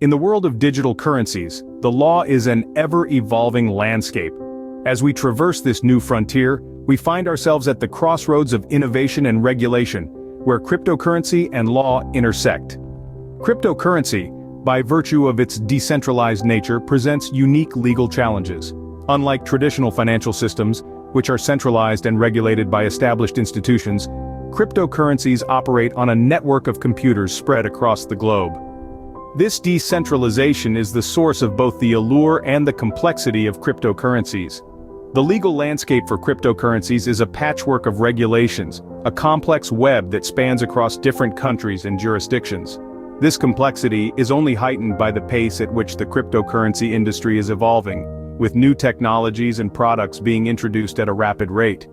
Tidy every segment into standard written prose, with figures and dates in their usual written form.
In the world of digital currencies, the law is an ever-evolving landscape. As we traverse this new frontier, we find ourselves at the crossroads of innovation and regulation, where cryptocurrency and law intersect. Cryptocurrency, by virtue of its decentralized nature, presents unique legal challenges. Unlike traditional financial systems, which are centralized and regulated by established institutions, cryptocurrencies operate on a network of computers spread across the globe. This decentralization is the source of both the allure and the complexity of cryptocurrencies. The legal landscape for cryptocurrencies is a patchwork of regulations, a complex web that spans across different countries and jurisdictions. This complexity is only heightened by the pace at which the cryptocurrency industry is evolving, with new technologies and products being introduced at a rapid rate.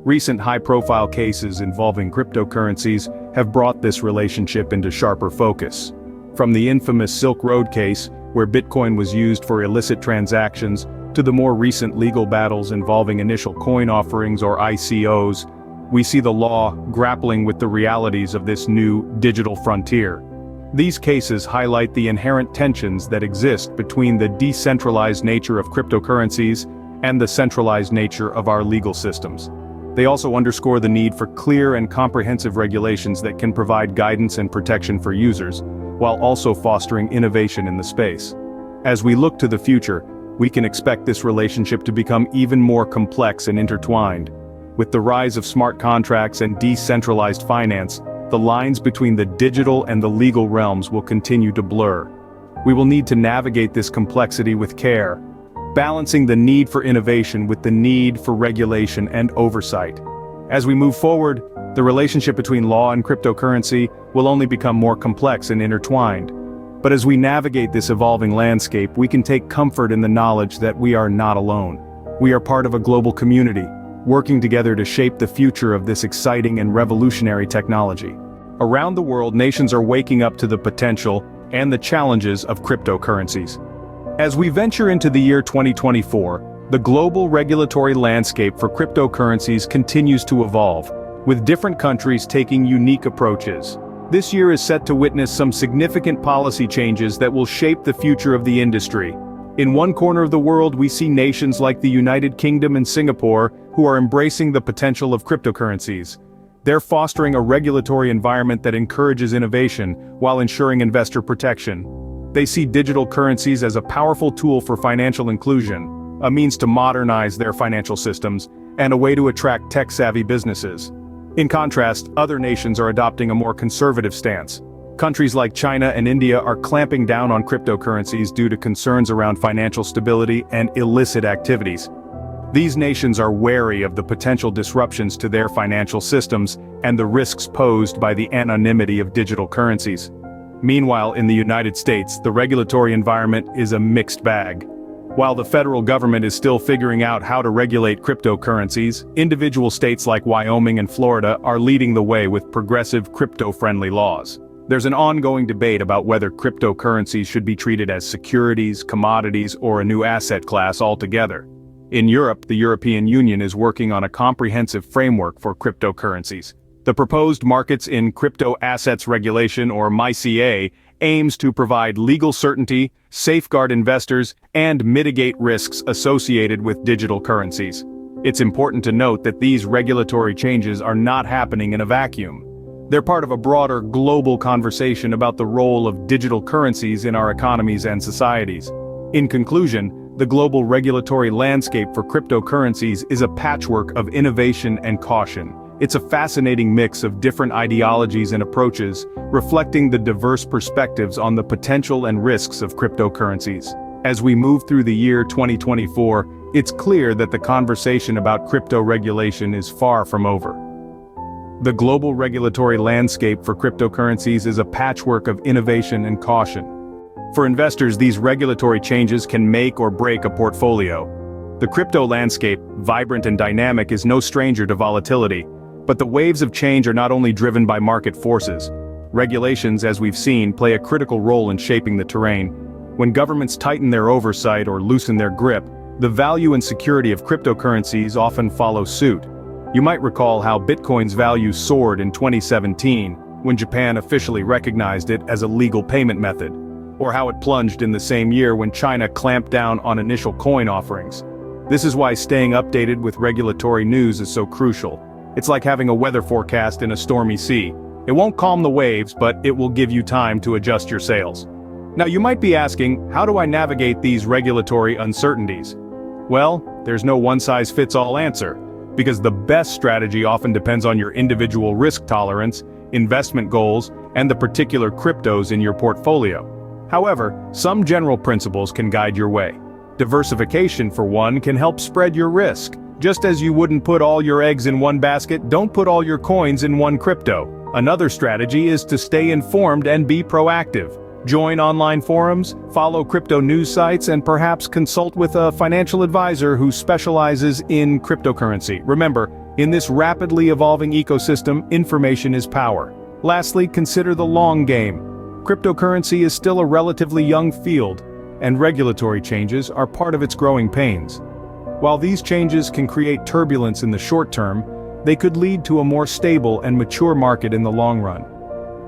Recent high-profile cases involving cryptocurrencies have brought this relationship into sharper focus. From the infamous Silk Road case, where Bitcoin was used for illicit transactions, to the more recent legal battles involving initial coin offerings or ICOs, we see the law grappling with the realities of this new digital frontier. These cases highlight the inherent tensions that exist between the decentralized nature of cryptocurrencies and the centralized nature of our legal systems. They also underscore the need for clear and comprehensive regulations that can provide guidance and protection for users, while also fostering innovation in the space. As we look to the future, we can expect this relationship to become even more complex and intertwined. With the rise of smart contracts and decentralized finance, the lines between the digital and the legal realms will continue to blur. We will need to navigate this complexity with care, balancing the need for innovation with the need for regulation and oversight. As we move forward, the relationship between law and cryptocurrency will only become more complex and intertwined. But as we navigate this evolving landscape, we can take comfort in the knowledge that we are not alone. We are part of a global community, working together to shape the future of this exciting and revolutionary technology. Around the world, nations are waking up to the potential and the challenges of cryptocurrencies. As we venture into the year 2024, the global regulatory landscape for cryptocurrencies continues to evolve, with different countries taking unique approaches. This year is set to witness some significant policy changes that will shape the future of the industry. In one corner of the world, we see nations like the United Kingdom and Singapore who are embracing the potential of cryptocurrencies. They're fostering a regulatory environment that encourages innovation while ensuring investor protection. They see digital currencies as a powerful tool for financial inclusion, a means to modernize their financial systems, and a way to attract tech-savvy businesses. In contrast, other nations are adopting a more conservative stance. Countries like China and India are clamping down on cryptocurrencies due to concerns around financial stability and illicit activities. These nations are wary of the potential disruptions to their financial systems and the risks posed by the anonymity of digital currencies. Meanwhile, in the United States, the regulatory environment is a mixed bag. While the federal government is still figuring out how to regulate cryptocurrencies, individual states like Wyoming and Florida are leading the way with progressive crypto-friendly laws. There's an ongoing debate about whether cryptocurrencies should be treated as securities, commodities, or a new asset class altogether. In Europe, the European Union is working on a comprehensive framework for cryptocurrencies. The proposed Markets in Crypto Assets Regulation, or MiCA, aims to provide legal certainty, safeguard investors, and mitigate risks associated with digital currencies. It's important to note that these regulatory changes are not happening in a vacuum. They're part of a broader global conversation about the role of digital currencies in our economies and societies. In conclusion, the global regulatory landscape for cryptocurrencies is a patchwork of innovation and caution. It's a fascinating mix of different ideologies and approaches, reflecting the diverse perspectives on the potential and risks of cryptocurrencies. As we move through the year 2024, it's clear that the conversation about crypto regulation is far from over. The global regulatory landscape for cryptocurrencies is a patchwork of innovation and caution. For investors, these regulatory changes can make or break a portfolio. The crypto landscape, vibrant and dynamic, is no stranger to volatility. But the waves of change are not only driven by market forces. Regulations, as we've seen, play a critical role in shaping the terrain. When governments tighten their oversight or loosen their grip, the value and security of cryptocurrencies often follow suit. You might recall how Bitcoin's value soared in 2017, when Japan officially recognized it as a legal payment method. or how it plunged in the same year when China clamped down on initial coin offerings. This is why staying updated with regulatory news is so crucial. It's like having a weather forecast in a stormy sea. It won't calm the waves, but it will give you time to adjust your sails. Now you might be asking, how do I navigate these regulatory uncertainties? Well, there's no one-size-fits-all answer, because the best strategy often depends on your individual risk tolerance, investment goals, and the particular cryptos in your portfolio. However, some general principles can guide your way. Diversification, for one, can help spread your risk. Just as you wouldn't put all your eggs in one basket, don't put all your coins in one crypto. Another strategy is to stay informed and be proactive. Join online forums, follow crypto news sites, and perhaps consult with a financial advisor who specializes in cryptocurrency. Remember, in this rapidly evolving ecosystem, information is power. Lastly, consider the long game. Cryptocurrency is still a relatively young field, and regulatory changes are part of its growing pains. While these changes can create turbulence in the short term, they could lead to a more stable and mature market in the long run.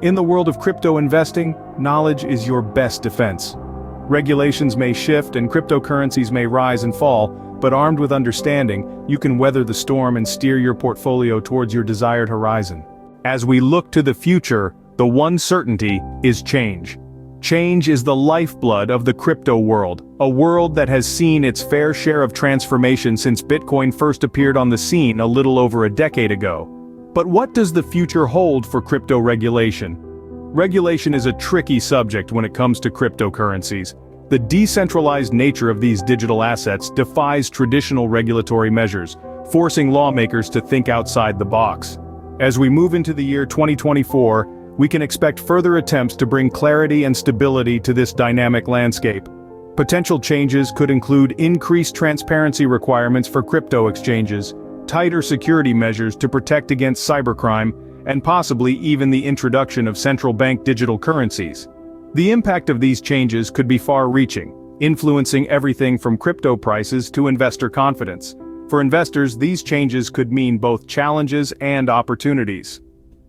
In the world of crypto investing, knowledge is your best defense. Regulations may shift and cryptocurrencies may rise and fall, but armed with understanding, you can weather the storm and steer your portfolio towards your desired horizon. As we look to the future, the one certainty is change. Change is the lifeblood of the crypto world, a world that has seen its fair share of transformation since Bitcoin first appeared on the scene a little over a decade ago. But what does the future hold for crypto regulation? Regulation is a tricky subject when it comes to cryptocurrencies. The decentralized nature of these digital assets defies traditional regulatory measures, forcing lawmakers to think outside the box. As we move into the year 2024, we can expect further attempts to bring clarity and stability to this dynamic landscape. Potential changes could include increased transparency requirements for crypto exchanges, tighter security measures to protect against cybercrime, and possibly even the introduction of central bank digital currencies. The impact of these changes could be far-reaching, influencing everything from crypto prices to investor confidence. For investors, these changes could mean both challenges and opportunities.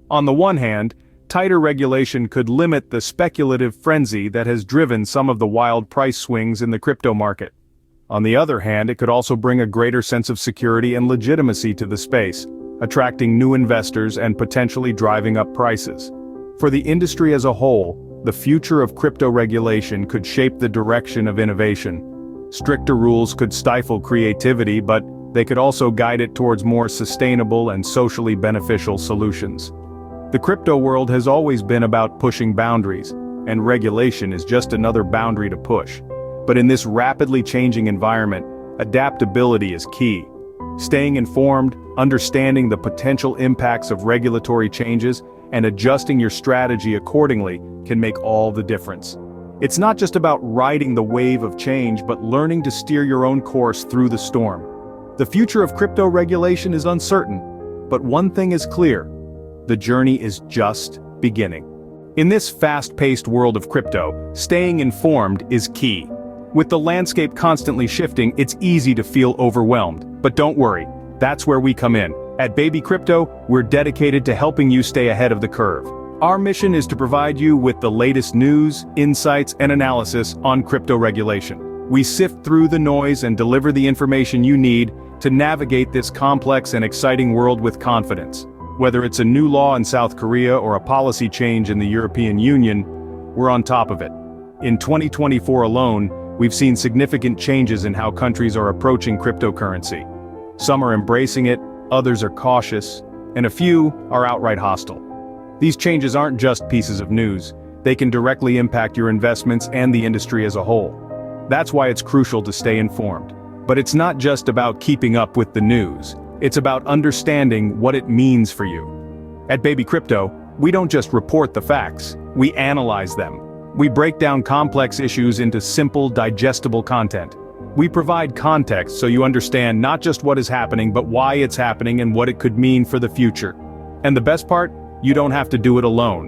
On the one hand, tighter regulation could limit the speculative frenzy that has driven some of the wild price swings in the crypto market. On the other hand, it could also bring a greater sense of security and legitimacy to the space, attracting new investors and potentially driving up prices. For the industry as a whole, the future of crypto regulation could shape the direction of innovation. Stricter rules could stifle creativity, but they could also guide it towards more sustainable and socially beneficial solutions. The crypto world has always been about pushing boundaries, and regulation is just another boundary to push. But in this rapidly changing environment, adaptability is key. Staying informed, understanding the potential impacts of regulatory changes, and adjusting your strategy accordingly can make all the difference. It's not just about riding the wave of change, but learning to steer your own course through the storm. The future of crypto regulation is uncertain, but one thing is clear: the journey is just beginning. In this fast-paced world of crypto, staying informed is key. With the landscape constantly shifting, it's easy to feel overwhelmed. But don't worry, that's where we come in. At Baby Crypto, we're dedicated to helping you stay ahead of the curve. Our mission is to provide you with the latest news, insights, and analysis on crypto regulation. We sift through the noise and deliver the information you need to navigate this complex and exciting world with confidence. Whether it's a new law in South Korea or a policy change in the European Union, we're on top of it. In 2024 alone, we've seen significant changes in how countries are approaching cryptocurrency. Some are embracing it, others are cautious, and a few are outright hostile. These changes aren't just pieces of news, they can directly impact your investments and the industry as a whole. That's why it's crucial to stay informed. But it's not just about keeping up with the news, it's about understanding what it means for you. At Baby Crypto, we don't just report the facts, we analyze them. We break down complex issues into simple, digestible content. We provide context so you understand not just what is happening, but why it's happening and what it could mean for the future. And the best part, you don't have to do it alone.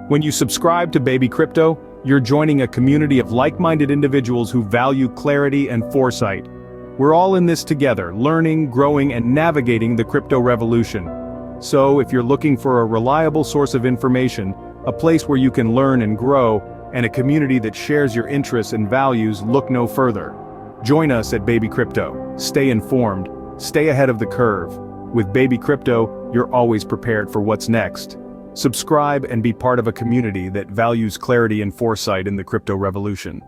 When you subscribe to Baby Crypto, you're joining a community of like-minded individuals who value clarity and foresight. We're all in this together, learning, growing, and navigating the crypto revolution. So if you're looking for a reliable source of information, a place where you can learn and grow, and a community that shares your interests and values, look no further. Join us at Baby Crypto. Stay informed, stay ahead of the curve. With Baby Crypto, you're always prepared for what's next. Subscribe and be part of a community that values clarity and foresight in the crypto revolution.